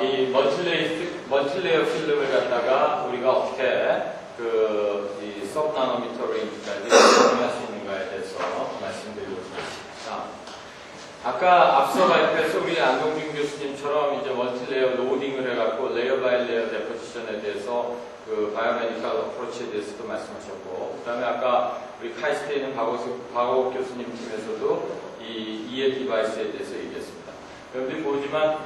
이 멀티레이어 필름을 갖다가 우리가 어떻게 이 서브나노미터 레인지까지 적용할 수 있는가에 대해서 말씀드리고 싶습니다. 아까 앞서 발표해서 우리 안동준 교수님처럼 이제 멀티레이어 로딩을 해갖고 레이어 바이 레이어 데포지션에 대해서 그 바이오메디컬 어프로치에 대해서도 말씀하셨고, 그 다음에 아까 우리 카이스트에 있는 박옥 교수님 팀에서도 이 EL 디바이스에 대해서 얘기했습니다. 여러분들이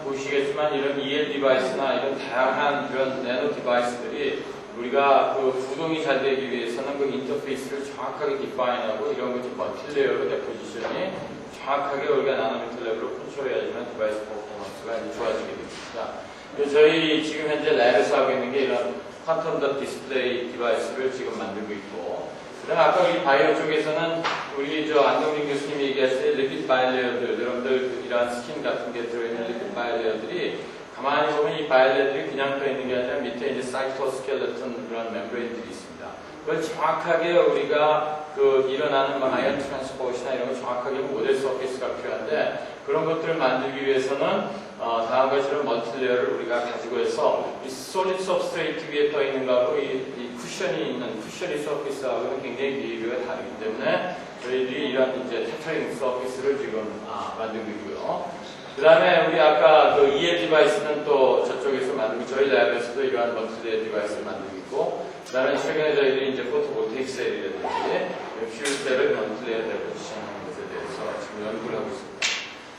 보시겠지만 이런 EL 디바이스나 이런 다양한 이런 내노 디바이스들이 우리가 그 구동이 잘 되기 위해서는 그 인터페이스를 정확하게 디파인하고 이런 것이 멀티레이어로 데포지션이 정확하게 우리가 나노미터 레벨로 컨트롤해야지만 디바이스 퍼포먼스가 좋아지게 됩니다. 저희 지금 현재 랩에서 하고 있는 게 이런 퀀텀 덧 디스플레이 디바이스를 지금 만들고 있고, 그다음에 아까 우리 바이오 쪽에서는 우리 안동진 교수님이 얘기하실 때 리피드 바이레어들, 여러분들 이러한 스킨 같은 게 들어있는 리피드 바이레어들이 가만히 보면 이 바이레어들이 그냥 떠있는 게 아니라 밑에 이제 사이토스켈레톤 그런 멤브레인들이 있습니다. 그걸 정확하게 우리가 일어나는 아이언 트랜스포트나 이런 거 정확하게 모델 서피스가 필요한데, 그런 것들을 만들기 위해서는 다음과 같이 멀티레이어를 우리가 가지고 해서 이 솔리드 서브스트레이트 위에 떠 있는 거하고 이 쿠션이 서피스하고는 굉장히 비교가 다르기 때문에 저희들이 이런 이제 테터링 서피스를 지금 만들고 있고요. 그 다음에 우리 아까 EL 디바이스는 또 저쪽에서 만들고 저희 랩에서도 이러한 멀티레이어 디바이스를 만들고 있고, 그 다음에 최근에 저희들이 이제 포토볼테이크 셀이라든지 퓨즈셀을 멀티레이어 데포지션 하는 것에 대해서 지금 연구를 하고 있습니다.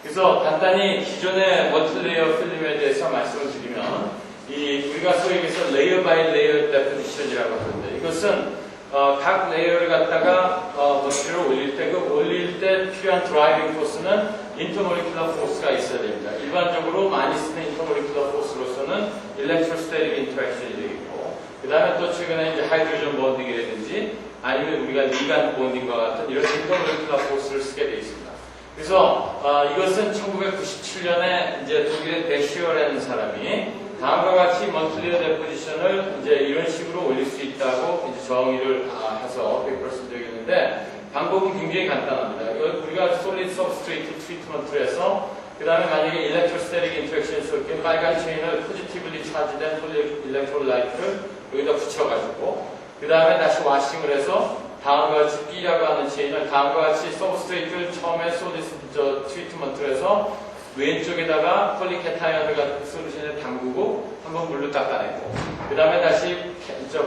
그래서 간단히 기존의 멀티레이어 필름에 대해서 말씀을 드리면, 우리가 소위 얘기해서 레이어 바이 레이어 데포지션이라고 하는데, 이것은 각 레이어를 갖다가 멀티를 올릴 때 필요한 드라이빙 포스는 인터모리큘러 포스가 있어야 됩니다. 일반적으로 많이 쓰는 인터모리큘러 포스로서는 일렉트로스태틱 인터랙션이 되겠고, 그 다음에 또 최근에 이제 하이드로전 본딩이라든지 아니면 우리가 리간 본딩과 같은 이런 인터모리큘러 포스를 쓰게 되어 있습니다. 그래서 이것은 1997년에 이제 독일의 베시어라는 사람이 다음과 같이 멀티레이어 데포지션을 이제 이런 식으로 올릴 수 있다고 이제 정의를 해서 100% 되겠는데, 방법은 굉장히 간단합니다. 우리가 솔리드 서브스트레이트 트리트먼트를 해서 그 다음에 만약에 일렉트로스태틱 인터랙션에서 이렇게 빨간 체인을 포지티브리 차지된 일렉트로라이트를 여기다 붙여가지고 그 다음에 다시 와싱을 해서 다음과 같이 B라고 하는 체인을 다음과 같이 서브스트레이트를 처음에 솔리드 트리트먼트를 해서 왼쪽에다가 폴리케타이언 같은 솔루션에 담그고 한번 물로 닦아내고 그 다음에 다시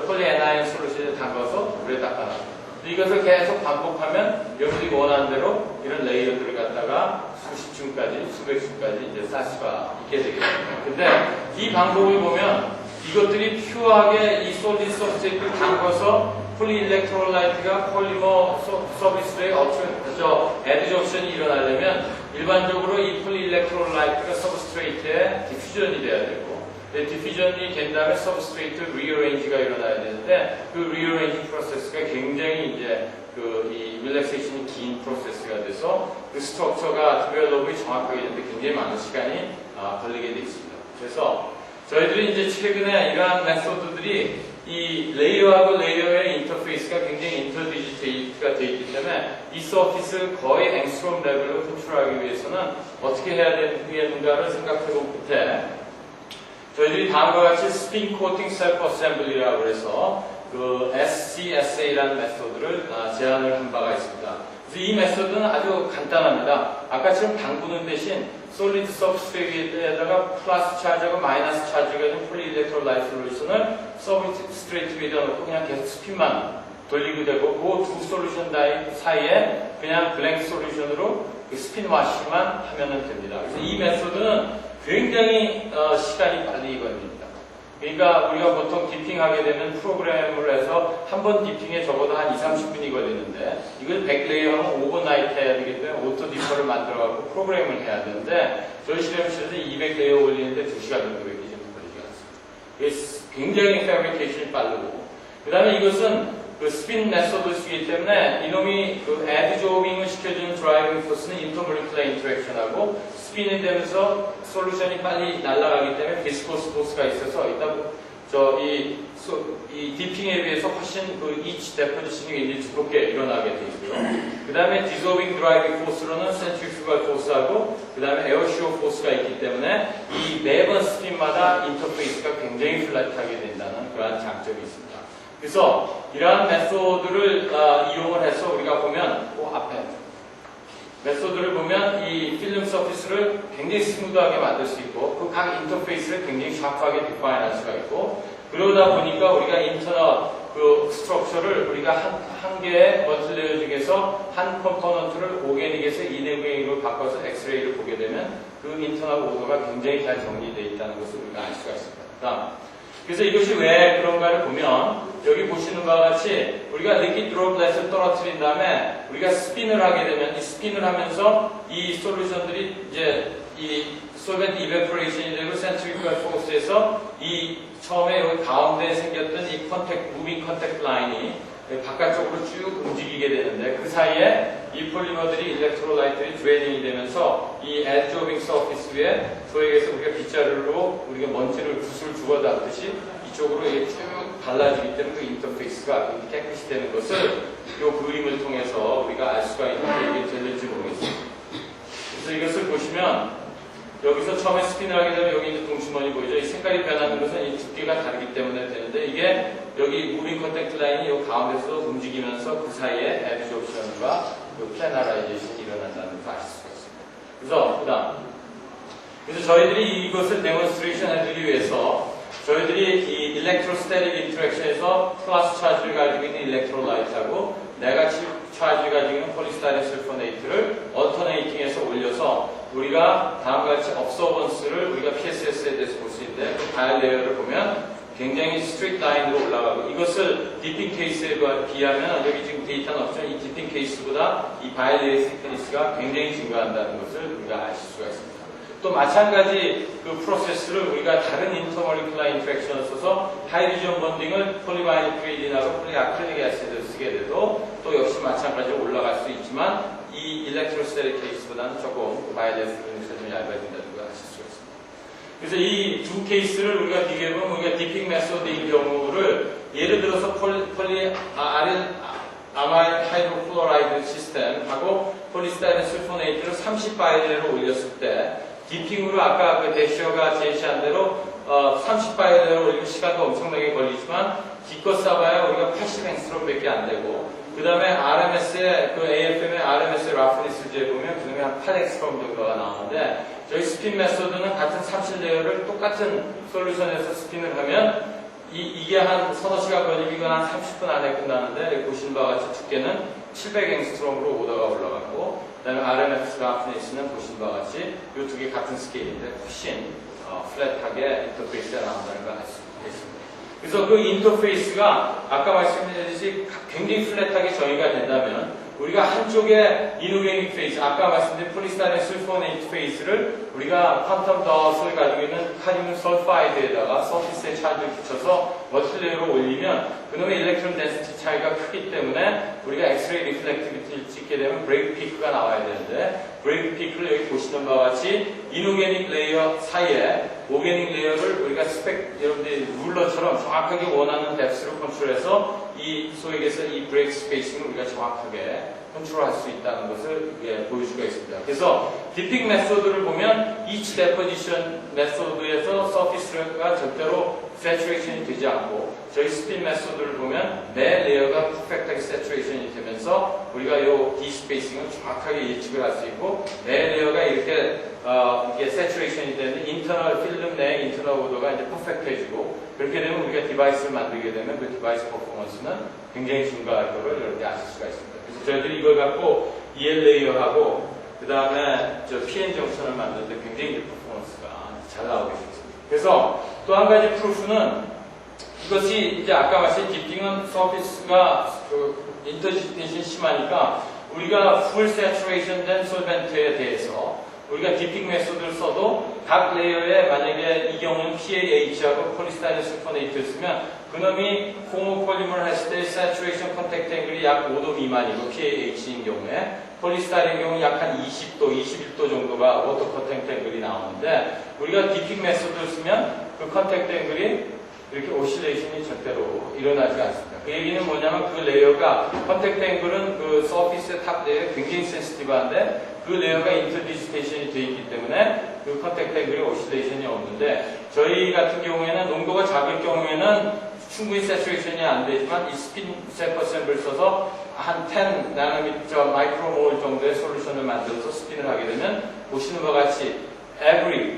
폴리에나인 솔루션에 담가서 물에 닦아내고, 이것을 계속 반복하면 여러분들이 원하는 대로 이런 레이어들을 갖다가 수십 층까지 수백 층까지 이제 쌓을 수가 있게 되겠습니다. 근데 이 방법을 보면 이것들이 퓨어하게 이 솔리드 서브스트레이트를 담궈서 폴리일렉트로라이트가 폴리머 서비스의 애드조션이 일어나려면 일반적으로 이 폴리일렉트로라이트가 서브스트레이트에 디퓨전이 돼야 되고, 디퓨전이 된 다음에 서브스트레이트 리어레인지가 일어나야 되는데, 그 리어레인지 프로세스가 굉장히 이제 이 릴렉세이션이 긴 프로세스가 돼서 그 스트럭처가 디벨롭이 정확하게 되는데 굉장히 많은 시간이 걸리게 돼 있습니다. 그래서 저희들이 이제 최근에 이러한 메소드들이 이 레이어하고 레이어의 인터페이스가 굉장히 인터디지테이트가 되어 있기 때문에 이 서피스를 거의 앵스트롬 레벨로 컨트롤하기 위해서는 어떻게 해야 되는가를 생각해 본 끝에 저희들이 다음과 같이 스핀 코팅 셀프 어셈블리라고 해서 그 SCSA라는 메소드를 제안을 한 바가 있습니다. 그래서 이 메소드는 아주 간단합니다. 아까처럼 담그는 대신 솔리드 서브스트레이트에다가 플러스 차지하고 마이너스 차지가 된 폴리일렉트로라이트 솔루션을 서브스트레이트 위에다 놓고 그냥 계속 스핀만 돌리고 되고, 그 두 솔루션 사이에 그냥 블랭크 솔루션으로 그 스핀 와시만 하면 됩니다. 그래서 이 메소드는 굉장히 시간이 빨리 걸립니다. 그러니까 우리가 보통 디핑하게 되면 프로그램을 해서 한 번 디핑에 적어도 한 20-30분이 걸리는데, 이걸 100레이어 하면 오버나이트 해야 되기 때문에 오토 디퍼를 만들어갖고 프로그램을 해야 되는데, 저희 실험실에서 200레이어 올리는데 2시간 정도 걸리지 않습니다. 굉장히 패브리케이션이 빠르고, 그 다음에 이것은 그 스핀 메소드 쓰기 때문에 이놈이 그 애드조빙을 시켜주는 드라이빙 포스는 인터모리큘러 인터랙션하고 스핀이 되면서 솔루션이 빨리 날아가기 때문에 비스코스 포스가 있어서 이 디핑에 비해서 훨씬 그 이치 데포지션이 굉장히 두껍게 일어나게 돼 있고요. 그 다음에 디소빙 드라이빙 포스로는 센트리퓨갈 포스하고 그 다음에 에어시오 포스가 있기 때문에 이 매번 스핀 스핀마다 인터페이스가 굉장히 플랫하게 된다는 그러한 장점이 있습니다. 그래서 이러한 메소드를 이용을 해서 우리가 보면 앞에 메소드를 보면 이 필름 서피스를 굉장히 스무드하게 만들 수 있고 그 각 인터페이스를 굉장히 샤프하게 디파인할 수가 있고 그러다 보니까 우리가 인터널 그 스트럭처를 우리가 한 개의 멀티레이어 중에서 한 컴포넌트를 오게닉에서 이네오게닉으로 바꿔서 엑스레이를 보게 되면 그 인터널 오더가 굉장히 잘 정리되어 있다는 것을 우리가 알 수가 있습니다. 그래서 이것이 왜 그런가를 보면 여기 보시는 바와 같이 우리가 리퀴드 드롭렛을 떨어뜨린 다음에 우리가 스핀을 하게 되면 이 스핀을 하면서 이 솔루션들이 이제 이 솔벤트 이베포레이션이 되고 센트리fugal 포스에서 이 처음에 여기 가운데에 생겼던 이 무빙 컨택트 라인이 바깥쪽으로 쭉 움직이게 되는데 그 사이에 이 폴리머들이 일렉트로라이트들이 드레이닝이 되면서 이 엣지 오빙 서피스 위에 소액에서 우리가 빗자루로 우리가 먼지를 붓을 주워담듯이 이쪽으로 쭉 발라지기 때문에 그 인터페이스가 깨끗이 되는 것을 이 그림을 통해서 우리가 알 수가 있는데 이게 될지 모르겠습니다. 그래서 이것을 보시면 여기서 처음에 스핀을 하게 되면 여기 이제 동주머니 보이죠? 이 색깔이 변하는 것은 이 두께가 다르기 때문에 되는데 이게 여기 무빙 컨택트 라인이 이 가운데서 움직이면서 그 사이에 애브sorption과 플래너라이제이션이 일어난다는 걸 아실 수가 있습니다. 그래서 저희들이 이것을 데몬스트레이션 해드리기 위해서 저희들이 이 일렉트로스태틱 인터랙션에서 플러스 차지를 가지고 있는 일렉트로라이트하고 네가티브 차지를 가지고 있는 폴리스타이렌 설포네이트를 얼터네이팅해서 올려서 우리가 다음과 같이 observance를 우리가 PSS에 대해서 볼 수 있는데 그 바이올 레이어를 보면 굉장히 스트레이트 라인으로 올라가고 이것을 디핑 케이스에 비하면 여기 지금 데이터는 없지만 이 디핑 케이스보다 이 바이올 레이어 thickness가 굉장히 증가한다는 것을 우리가 아실 수가 있습니다. 또 마찬가지 그 프로세스를 우리가 다른 인터모리큘러 인터랙션을 써서 하이드로전 본딩을 폴리바이닐 프리딘하고 폴리아크릴릭 애시드를 쓰게 돼도 또 역시 마찬가지로 올라갈 수 있지만 이 일렉트로스테릭 케이스보다는 조금 바이올렛 프리딘에서 좀 얇아진다는 걸 아실 수가 있습니다. 그래서 이 두 케이스를 우리가 비교해보면 우리가 디핑 메소드인 경우를 예를 들어서 아마일 하이드로클로라이드 시스템하고 폴리스타이렌 술포네이트를 30바이올렛으로 올렸을 때 디핑으로 아까 그 대시어가 제시한 대로 30바이올렛으로 올리면 시간도 엄청나게 걸리지만 기껏 싸봐야 우리가 80앵스트롬밖에 안 되고 그 다음에 RMS의 그 AFM의 RMS의 라프니스 재보면 그 다음에 한 8엑스트롬 정도가 나오는데 저희 스핀 메소드는 같은 30레이어를 똑같은 솔루션에서 스핀을 하면 이게 한 서너 시간 걸리거나 한 30분 안에 끝나는데 보시는 바와 같이 두께는 700앵스트롬으로 오더가 올라가고 그 다음에 RMS 라프니스는 보시는 바와 같이 이 두 개 같은 스케일인데 훨씬 플랫하게 인터페이스가 나온다는 걸 알 수 있습니다. 그래서 그 인터페이스가 아까 말씀드렸듯이 굉장히 플랫하게 정의가 된다면 우리가 한쪽에 이노게닉 페이스, 아까 말씀드린 폴리스타이렌 술포네이트 페이스를 우리가 퀀텀 덧을 가지고 있는 카리뮴 설파이드에다가 서피스에 차지를 붙여서 멀티레이어로 올리면 그놈의 일렉트론 덴시티 차이가 크기 때문에 우리가 엑스레이 리플렉티비티를 찍게 되면 브레이크 피크가 나와야 되는데 브레이크 피크를 여기 보시는 바와 같이 이노게닉 레이어 사이에 오게닉 레이어를 우리가 여러분들이 룰러처럼 정확하게 원하는 뎁스로 컨트롤해서 이 소액에서 이 브레이크 스페이싱을 우리가 정확하게 컨트롤할 수 있다는 것을 보일 수가 있습니다. 그래서 디핑 메소드를 보면 each deposition 메소드에서 서피스가 절대로 saturation이 되지 않고 저희 스핀 메소드를 보면 매 레이어가 퍼펙트하게 saturation이 되면서 우리가 이 D-스페이싱을 정확하게 예측을 할 수 있고 매 레이어가 이렇게 saturation이 되는데 인터널 필름 내 인터널 오더가 이제 퍼펙트해지고 그렇게 되면 우리가 디바이스를 만들게 되면 그 디바이스 퍼포먼스는 굉장히 증가할 것을 여러분이 아실 수가 있습니다. 그래서 저희들이 이걸 갖고 EL 레이어하고 그 다음에 저 PN 정션을 만드는데 굉장히 퍼포먼스가 잘 나오게 됐습니다. 그래서 또 한 가지 프루프는 이것이 이제 아까 말씀 디핑은 서피스가 인터디스텐션이 심하니까 우리가 풀 세츄레이션 된 솔벤트에 대해서 우리가 디핑 메소드를 써도 각 레이어에 만약에 이 경우는 PAH하고 폴리스타이렌 술포네이트를 쓰면 그놈이 호모폴리머를 했을 때 세츄레이션 컨택트 앵글이 약 5도 미만이고 PAH인 경우에 폴리스타이렌 경우는 약 한 20도, 21도 정도가 워터 컨택트 앵글이 나오는데 우리가 디핑 메소드를 쓰면 그 컨택트 앵글이 이렇게 오실레이션이 절대로 일어나지 않습니다. 그 얘기는 뭐냐면 그 레이어가 컨택트 앵글은 그 서피스의 탑 레이어 굉장히 센시티브한데 그 레이어가 인터디지테이션이 되어 있기 때문에 그 컨택트 앵글이 오실레이션이 없는데 저희 같은 경우에는 농도가 작을 경우에는 충분히 세츄레이션이 안 되지만 이 스핀 셀프 어셈블을 써서 한 10 나노미터 마이크로몰 정도의 솔루션을 만들어서 스핀을 하게 되면 보시는 바와 같이 every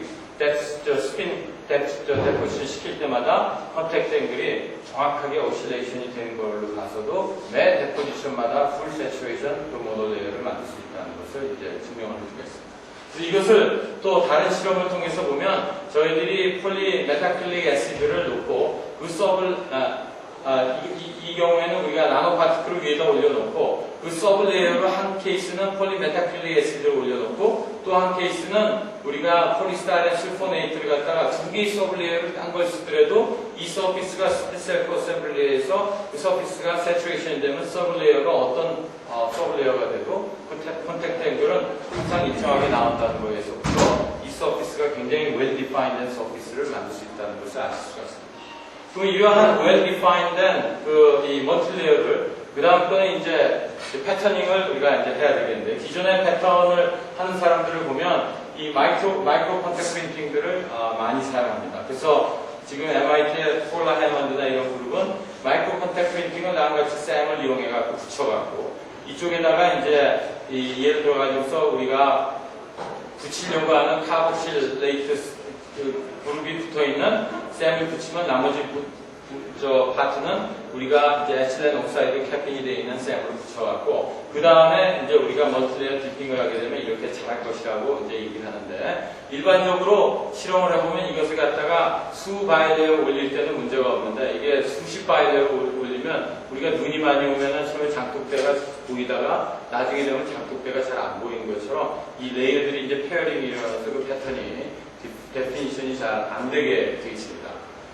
스핀 데포지션 시킬 때마다 컨택트 앵글이 정확하게 오실레이션이 되는 걸로 봐서도 매 데포지션마다 풀 세츄레이션 그 모노 레이어를 만들 수 있다는 것을 이제 증명을 해주겠습니다. 그래서 이것을 또 다른 실험을 통해서 보면 저희들이 폴리메타클릭 애시드를 놓고 그 서블 이 경우에는 우리가 나노 파티클을 위에다 올려놓고 그 서블 레이어로 한 케이스는 폴리메타클릭 애시드를 올려놓고 또 한 케이스는 우리가 폴리스타이렌 술포네이트를 갖다가 두 개의 서블 레이어를 한 걸 쓰더라도 이 서피스가 셀프 어셈블리에서 그 서피스가 세츄레이션이 되면 서블 레이어가 어떤 서블 레이어가 되고 그 컨택트 앵글은 항상 일정하게 나온다는 거에서부터 이 서피스가 굉장히 웰 디파인된 서피스를 만들 수 있다는 것을 아실 수가 있습니다. 그럼 이러한 웰 디파인된 이 멀티레이어를 그 다음 거는 이제 패터닝을 우리가 이제 해야 되겠는데 기존의 패턴을 하는 사람들을 보면 이 마이크로 컨택트 프린팅들을 많이 사용합니다. 그래서 지금 MIT의 폴라 해먼드나 이런 그룹은 마이크로 컨택트 프린팅을 나같이 쌤을 이용해갖고 붙여갖고 이쪽에다가 이제 예를 들어가지고서 우리가 붙이려고 하는 카보실레이트 그룹이 붙어있는 쌤을 붙이면 나머지 파트는 우리가 이제 에틸렌 옥사이드 캐핀이 되어 있는 쌤을 붙여갖고 그 다음에 이제 우리가 멀티레이어 디핑을 하게 되면 이렇게 잘할 것이라고 이제 얘기를 하는데 일반적으로 실험을 해보면 이것을 갖다가 수 바이레어 올릴 때는 문제가 없는데 이게 수십 바이레어 올리면 우리가 눈이 많이 오면은 처음에 장독대가 보이다가 나중에 되면 장독대가 잘 안 보이는 것처럼 이 레이어들이 이제 페어링이 일어나서 그 패턴이 데피니션이 잘 안 되게 되어 있습니다.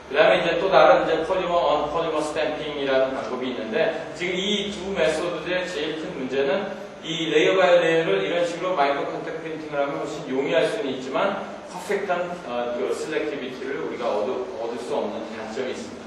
그 다음에 이제 또 다른 이제 폴리머 언 폴리머 스탬핑이라는 방법이 있는데 지금 이 두 메소드의 제일 큰 문제는 이 레이어 바이 레이어를 이런 식으로 마이크로 컨택트 프린팅을 하면 훨씬 용이할 수는 있지만 퍼펙트한 그 셀렉티비티를 우리가 얻을 수 없는 단점이 있습니다.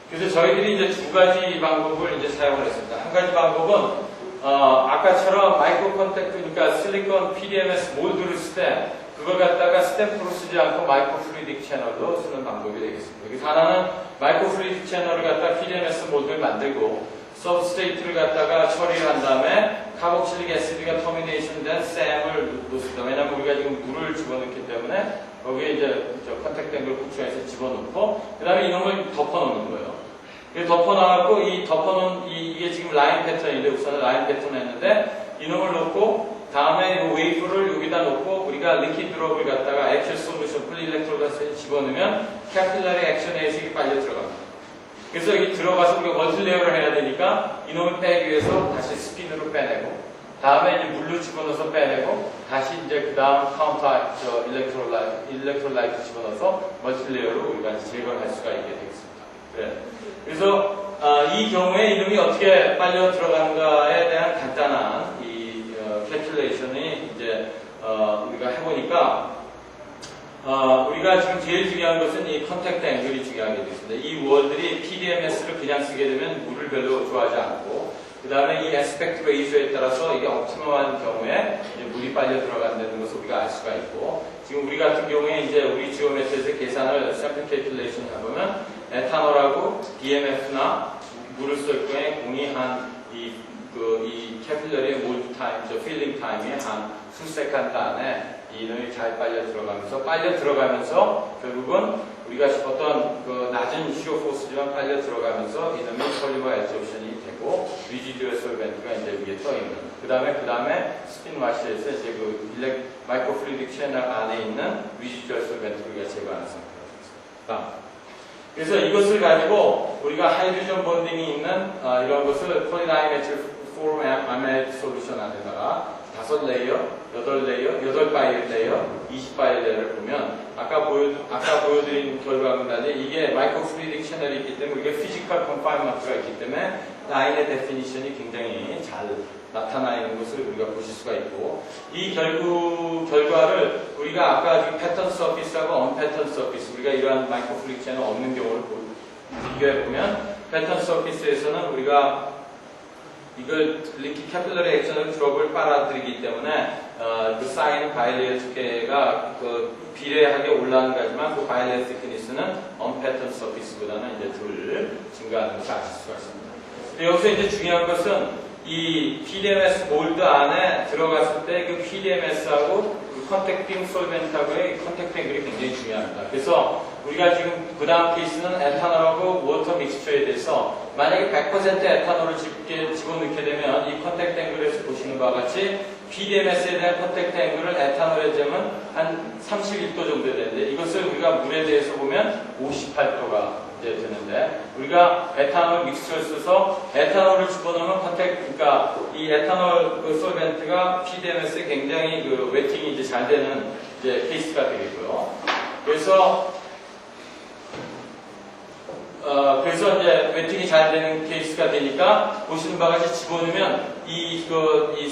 그래서 저희들이 이제 두 가지 방법을 이제 사용을 했습니다. 한 가지 방법은 아까처럼 마이크로 컨택트 그러니까 실리콘 PDMS 몰드를 쓸 때 그걸 갖다가 스탬프로 쓰지 않고 마이크로플루이딕 채널로 쓰는 방법이 되겠습니다. 그래서 하나는 마이크로플루이딕 채널을 갖다가 PDMS 몰드를 만들고 서브스트레이트를 갖다가 처리를 한 다음에 카복실릭 애시드가 터미네이션 된 샘을 놓습니다. 왜냐하면 우리가 지금 물을 집어넣기 때문에 거기에 이제 컨택트 앵글 구충해서 집어넣고 그 다음에 이놈을 덮어놓는 거예요. 덮어놔갖고 이 덮어놓은 이게 지금 라인 패턴인데 우선은 라인 패턴을 했는데 이놈을 놓고 다음에 이 웨이프를 여기다 놓고 우리가 리퀴드 드롭을 갖다가 액션 솔루션 폴리일렉트로드에 집어넣으면 캐필러리 액션에서 이게 빨려 들어갑니다. 그래서 여기 들어가서 우리가 멀티레이어를 해야 되니까 이놈을 빼기 위해서 다시 스핀으로 빼내고 다음에 이제 물로 집어넣어서 빼내고 다시 이제 그 다음 카운터 일렉트롤라이트 집어넣어서 멀티레이어로 우리가 제거를 할 수가 있게 되겠습니다. 그래. 그래서 이 경우에 이놈이 어떻게 빨려 들어가는가에 대한 간단한 캘큘레이션이 이제 우리가 해보니까 우리가 지금 제일 중요한 것은 이 컨택트 앵글이 중요하게 되겠습니다. 이 월들이 PDMS를 그냥 쓰게 되면 물을 별로 좋아하지 않고 그 다음에 이 애스펙트 레이쇼에 따라서 이게 옵티멀한 경우에 이제 물이 빨려 들어간다는 것을 우리가 알 수가 있고 지금 우리 같은 경우에 이제 우리 지오메트리에서 계산을 샘플 캘큘레이션 해보면 에탄올하고 DMF나 물을 쓸 경우에 공이 이 캐필러리의 몰드 타임, 필링 타임이 한 수세컨드 안에 이놈이 잘 빨려 들어가면서 결국은 우리가 어떤 그 낮은 시어 포스지만 빨려 들어가면서 이놈이 폴리머 애저션이 되고 리지듀얼 솔벤트가 이제 위에 떠 있는. 그 다음에 스핀 와시에서 이제 그 마이크로플루이딕 채널 안에 있는 리지듀얼 솔벤트를 우리가 제거하는 상태입니다. 그래서 이것을 가지고 우리가 하이드로전 본딩이 있는 이런 것을 폴리다이메틸 포럼 아메이드 솔루션 안에다가 5레이어, 8레이어, 8바이일 레이어, 20바이일 레이어를 보면 아까 보여드린 결과는 달리 이게 마이크로플루이딕 채널이 있기 때문에 우리가 피지컬 컨파인먼트가 있기 때문에 라인의 데피니션이 굉장히 잘 나타나 있는 것을 우리가 보실 수가 있고, 이 결과를 우리가 아까 패턴 서피스하고 언패턴 서피스, 우리가 이러한 마이크로 플루이드 채널 없는 경우를 비교해 보면, 패턴 서피스에서는 우리가 이걸 리퀴드 캐필러리 액션을 드롭을 빨아들이기 때문에 그 쌓이는 바이레이어 두께가 그 비례하게 올라가는 거지만 그 바이레이어 thickness는 언패턴 서피스보다는 이제 덜 증가하는 것을 아실 수가 있습니다. 여기서 이제 중요한 것은 이 PDMS 몰드 안에 들어갔을 때 그 PDMS하고 그 컨택팅 솔벤트하고의 컨택팅 앵글이 굉장히 중요합니다. 그래서 우리가 지금 그 다음 케이스는 에탄올하고 워터 믹스처에 대해서 만약에 100% 에탄올을 집어넣게 되면 이 컨택트 앵글에서 보시는 바와 같이 PDMS에 대한 컨택트 앵글을 에탄올에 재면 한 31도 정도 되는데 이것을 우리가 물에 대해서 보면 58도가 되는데 우리가 에탄올 믹스처를 써서 에탄올을 집어넣으면 그러니까 이 에탄올 그 솔벤트가 PDMS에 굉장히 그 웨팅이 이제 잘 되는 이제 케이스가 되겠고요. 그래서 이제 웨팅이 잘 되는 케이스가 되니까 보시는 바와 같이 집어넣으면 이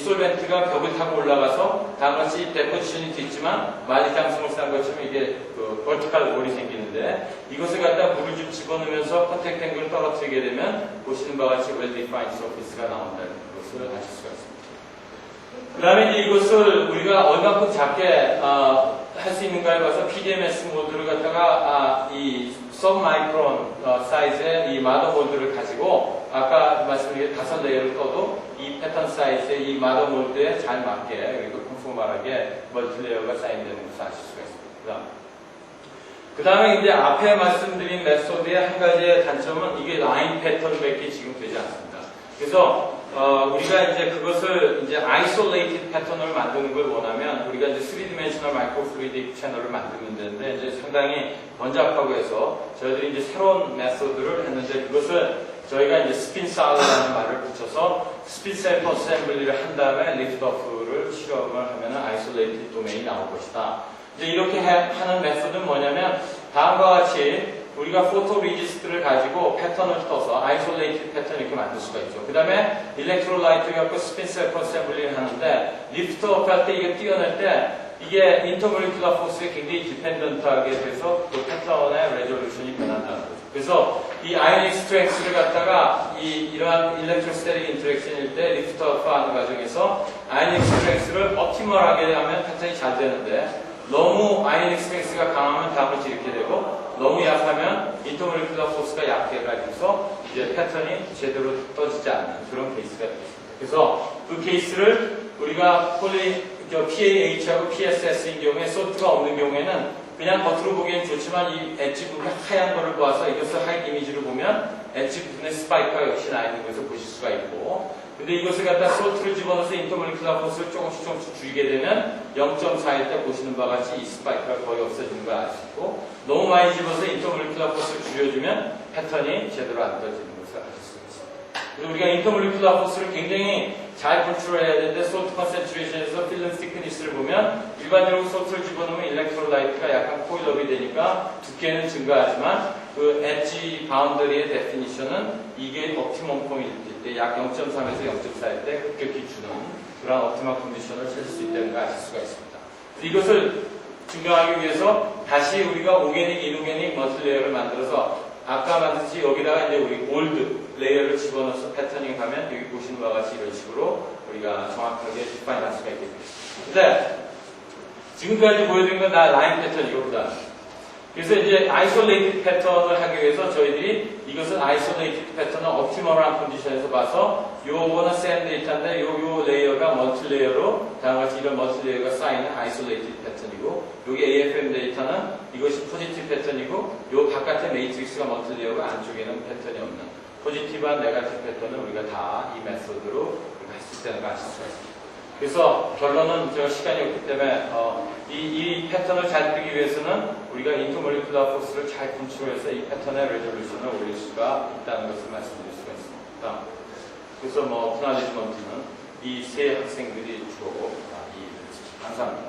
솔벤트가 벽을 타고 올라가서 다같이 데포지션이 됐지만 마디 장성을 싼 것처럼 이게 그 버티컬 볼이 생기는데 이것을 갖다 물을 좀 집어넣으면서 컨택트 앵글을 떨어뜨리게 되면 보시는 바와 같이 well defined surface가 나온다는 것을 아실 수가 있습니다. 그 다음에 이제 이것을 우리가 얼마큼 작게 할 수 있는가에 봐서 PDMS 모드를 갖다가 이 submicron 사이즈의 이 마더 몰드를 가지고 아까 말씀드린 5레이어를 떠도 이 패턴 사이즈의 이 마더 몰드에 잘 맞게 그리고 컨포멀하게 멀티레이어가 사인되는 것을 아실 수가 있습니다. 그 다음에 이제 앞에 말씀드린 메소드의 한 가지의 단점은 이게 라인 패턴밖에 지금 되지 않습니다. 그래서 우리가 이제 그것을 이제 isolated 패턴을 만드는 걸 원하면 우리가 이제 3dimensional microfluidic 채널을 만들면 되는데 이제 상당히 번잡하고 해서 저희들이 이제 새로운 메소드를 했는데 그것을 저희가 이제 스핀 사우라는 말을 붙여서 스핀 셀프 어셈블리를 한 다음에 리프트 오프를 실험을 하면 isolated 도메인이 나올 것이다. 이제 이렇게 하는 메소드는 뭐냐면 다음과 같이 우리가 포토 리지스트를 가지고 패턴을 떠서 아이솔레이티드 패턴 이렇게 만들 수가 있죠. 그 다음에 일렉트로라이트 갖고 스핀 셀프 어셈블리를 하는데 리프트 업 할 때 이게 띄어낼 때 이게 인터몰리큘러 포스에 굉장히 디펜던트하게 돼서 그 패턴의 레졸루션이 변한다는 거죠. 그래서 이 아이닉 스트렝스를 갖다가 이러한 일렉트로스태틱 인터랙션일 때 리프트 업 하는 과정에서 아이닉 스트렝스를 옵티멀하게 하면 패턴이 잘 되는데 너무 아이닉 스트렝스가 강하면 다음을 이렇게 되고 너무 약하면 인터몰리큘러 포스가 약해가지고서 이제 패턴이 제대로 떠지지 않는 그런 케이스가 되겠습니다. 그래서 그 케이스를 우리가 PAH하고 PSS인 경우에 소트가 없는 경우에는 그냥 겉으로 보기엔 좋지만 이 엣지 부분에 하얀 거를 보아서 이것을 하얀 이미지로 보면 엣지 부분에 스파이크가 역시 나 있는 것을 보실 수가 있고 근데 이것을 갖다 소트를 집어넣어서 인터몰리큘러 포스를 조금씩 줄이게 되면 0.4일 때 보시는 바와 같이 이 스파이크가 거의 없어지는 걸 알 수 있고 너무 많이 집어서 인터몰리큘러 포스를 줄여주면 패턴이 제대로 안 떠지는 것을 알 수 있습니다. 그래서 우리가 인터몰리큘러 포스를 굉장히 잘 컨트롤해야 되는데 소트 컨센트레이션에서 필름 thickness를 보면 일반적으로 소트를 집어넣으면 일렉트로라이트가 약간 코일업이 되니까 두께는 증가하지만 그 엣지 바운더리의 데피니션은 이게 옵티멈 포인트일 때 약 0.3에서 0.4일 때 급격히 주는 그런 옵티멀 컨디션을 찾을 수 있다는 걸 아실 수가 있습니다. 이것을 증명하기 위해서 다시 우리가 오게닉, 이노게닉 멀티레이어를 만들어서 아까 만든지 여기다가 이제 우리 올드 레이어를 집어넣어서 패터닝 하면 여기 보시는 바와 같이 이런 식으로 우리가 정확하게 디파인 할 수가 있겠습니다. 근데 지금까지 보여드린 건 다 라인 패턴이거든. 그래서 이제 아이솔레이티드 패턴을 하기 위해서 저희들이 이것은 아이솔레이티드 패턴을 옵티멀한 컨디션에서 봐서 요거는 샌 데이터인데 요 레이어가 멀티 레이어로 다음같이 이런 멀티 레이어가 쌓이는 아이솔레이티드 패턴이고 여기 AFM 데이터는 이것이 포지티브 패턴이고 요 바깥에 메이트릭스가 멀티 레이어가 안쪽에는 패턴이 없는 포지티브한 네거티브 패턴을 우리가 다 이 메소드로 할 수 있다는 걸 아실 수가 있습니다. 그래서 결론은 제가 시간이 없기 때문에 이 패턴을 잘 뜨기 위해서는 우리가 인터몰리큘러 포스를 잘 컨트롤해서 이 패턴의 레졸루션을 올릴 수가 있다는 것을 말씀드릴 수가 있습니다. 그래서 플라니지먼트는 이 세 학생들이 주로 감사합니다.